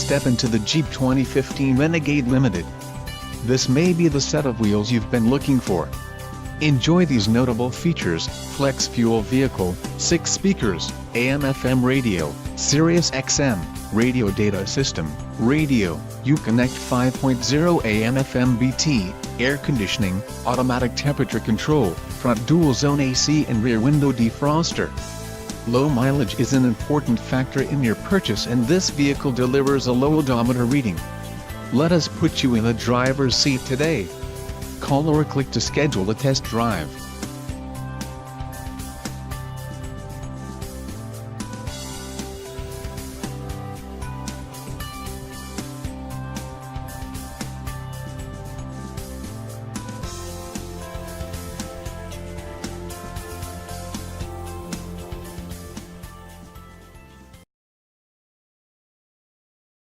step into the Jeep 2015 Renegade Limited. This may be the set of wheels you've been looking for. Enjoy these notable features: flex fuel vehicle, 6 speakers, AM/FM radio, Sirius XM, radio data system, radio, Uconnect 5.0 AM/FM BT, air conditioning, automatic temperature control, front dual zone AC and rear window defroster. Low mileage is an important factor in your purchase, and this vehicle delivers a low odometer reading. Let us put you in the driver's seat today. Call or click to schedule a test drive.